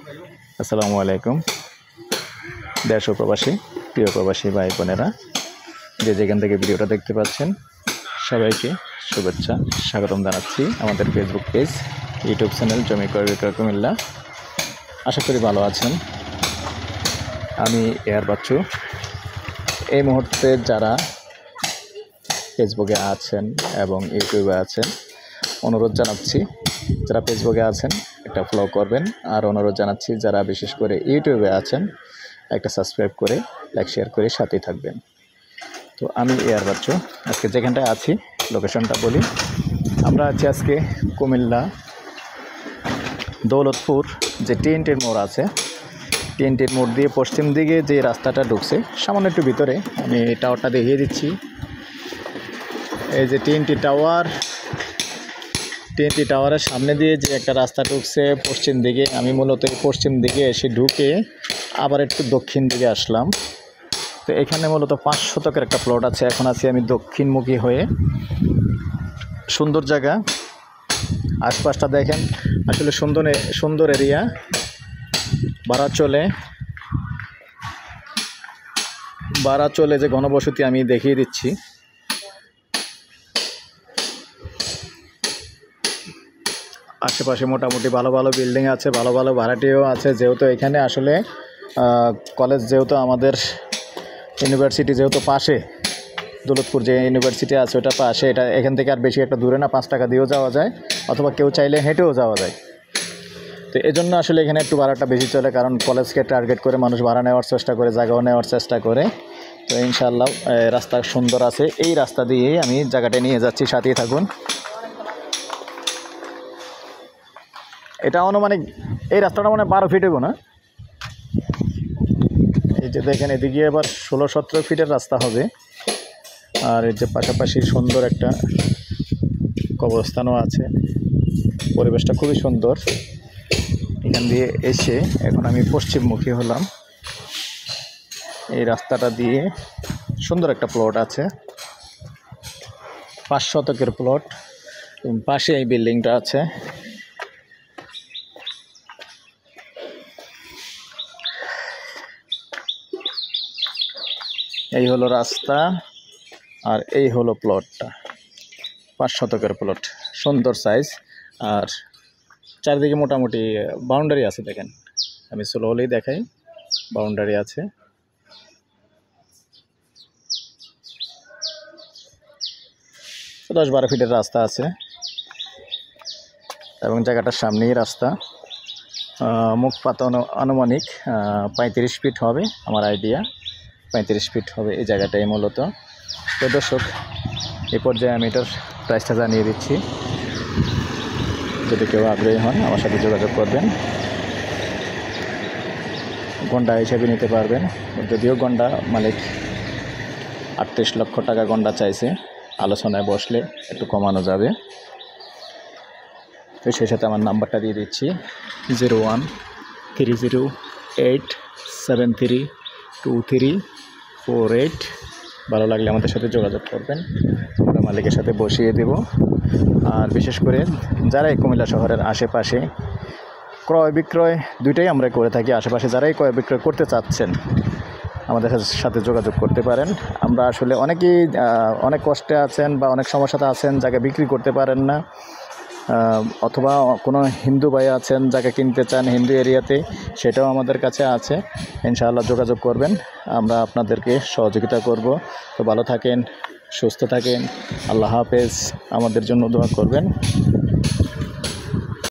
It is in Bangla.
আসসালামু আলাইকুম। দেশ ও প্রবাসী প্রিয় প্রবাসী ভাই বোনেরা, যে যেখান থেকে ভিডিওটা দেখতে পাচ্ছেন সবাইকে শুভেচ্ছা স্বাগতম জানাচ্ছি আমাদের ফেসবুক পেজ, ইউটিউব চ্যানেল জমি ক্রয় বিক্রয় কুমিল্লা। আশা করি ভালো আছেন। আমি এয়ার বাচ্চু। এই মুহূর্তে যারা ফেসবুকে আছেন এবং ইউটিউবে আছেন, অনুরোধ জানাচ্ছি যারা ফেসবুকে আছেন একটা ফলো করবেন, আর অনুরোধ জানাচ্ছি যারা বিশেষ করে ইউটিউবে আছেন একটা সাবস্ক্রাইব করে লাইক শেয়ার করে সাথেই থাকবেন। তো আমি এয়ার বাচ্চু, আজকে যেখানটায় আছি লোকেশনটা বলি। আমরা আছি আজকে কুমিল্লা দৌলতপুর যে টিএনটির মোড় আছে, টিএনটির মোড় দিয়ে পশ্চিম দিকে যে রাস্তাটা ঢুকছে সামান্য একটু ভিতরে, আমি টাওয়ারটা দেখিয়ে দিচ্ছি। এই যে টিএনটি টাওয়ারের সামনে দিয়ে যে একটা রাস্তা ঢুকছে পশ্চিম দিকে, আমি মূলত পশ্চিম দিকে এসে ঢুকে আবার একটু দক্ষিণ দিকে আসলাম। তো এখানে মূলত 5 শতকের একটা প্লট আছে। এখন আছি আমি দক্ষিণমুখী হয়ে। সুন্দর জায়গা, আশপাশটা দেখেন, আসলে সুন্দর এরিয়া। বাড়া চলে যে ঘনবসতি আমি দেখিয়ে দিচ্ছি। আশেপাশে মোটামুটি ভালো ভালো বিল্ডিং আছে, ভালো ভালো ভাড়াটিও আছে। যেহেতু এখানে আসলে কলেজ, যেহেতু আমাদের ইউনিভার্সিটি যেহেতু পাশে, দৌলতপুর যে ইউনিভার্সিটি আছে ওটা পাশে, এটা এখান থেকে আর বেশি একটা দূরে না, 5 টাকা দিয়েও যাওয়া যায়, অথবা কেউ চাইলে হেঁটেও যাওয়া যায়। তো এই জন্য আসলে এখানে একটু ভাড়াটা বেশি চলে, কারণ কলেজকে টার্গেট করে মানুষ ভাড়া নেওয়ার চেষ্টা করে, জায়গাও নেওয়ার চেষ্টা করে। তো ইনশাআল্লাহ রাস্তা সুন্দর আছে, এই রাস্তা দিয়েই আমি জায়গাটা নিয়ে যাচ্ছি, সাথেই থাকুন। এটা অনুমানিক এই রাস্তাটা মানে 12 ফিট হইব না? এই যে দেখেন, এদিকে আবার 16-17 ফিটের রাস্তা হবে। আর এই যে পাশাপাশি সুন্দর একটা কবরস্থানও আছে, পরিবেশটা খুবই সুন্দর। এখান দিয়ে এসে এখন আমি পশ্চিমমুখী হলাম। এই রাস্তাটা দিয়ে সুন্দর একটা প্লট আছে, 5 শতকের প্লট। পাশে এই বিল্ডিংটা আছে। এই হলো রাস্তা, আর এই হলো প্লটটা, 5 শতকের প্লট, সুন্দর সাইজ। আর চারিদিকে মোটামুটি বাউন্ডারি আছে, দেখেন আমি স্লোলি দেখাই, বাউন্ডারি আছে। তো 10-12 ফিটের রাস্তা আছে, এবং জায়গাটার সামনেই রাস্তা। মুখপাত আনুমানিক 35 ফিট হবে, আমার আইডিয়া 35 ফিট হবে এই জায়গাটাই মূলত। তো দর্শক, এই পর্যায়ে আমি এটার প্রাইসটা জানিয়ে দিচ্ছি। যদি কেউ আগ্রহী হন আমার সাথে যোগাযোগ করবেন। গন্ডা হিসেবে নিতে পারবেন, যদিও গন্ডা মালিক 38 লক্ষ টাকা গন্ডা চাইছে, আলোচনায় বসলে একটু কমানো যাবে। তো সেই সাথে আমার নাম্বারটা দিয়ে দিচ্ছি, 0130873234 ভালো লাগলে আমাদের সাথে যোগাযোগ করবেন, আমরা মালিকের সাথে বসিয়ে দেব। আর বিশেষ করে যারা এই কুমিল্লা শহরের আশেপাশে ক্রয় বিক্রয় দুইটাই আমরা করে থাকি, আশেপাশে যারাই ক্রয় বিক্রয় করতে চাচ্ছেন আমাদের সাথে যোগাযোগ করতে পারেন। আমরা আসলে অনেকেই অনেক কষ্টে আছেন বা অনেক সমস্যাতে আছেন, জায়গা বিক্রি করতে পারেন না, অথবা কোনো হিন্দু ভাই আছেন জায়গা কিনতে চান হিন্দু এরিয়াতে, সেটাও আমাদের কাছে আছে। ইনশাআল্লাহ যোগাযোগ করবেন, আমরা আপনাদেরকে সহযোগিতা করব। তো ভালো থাকেন, সুস্থ থাকেন, আল্লাহ হাফেজ। আমাদের জন্য দোয়া করবেন।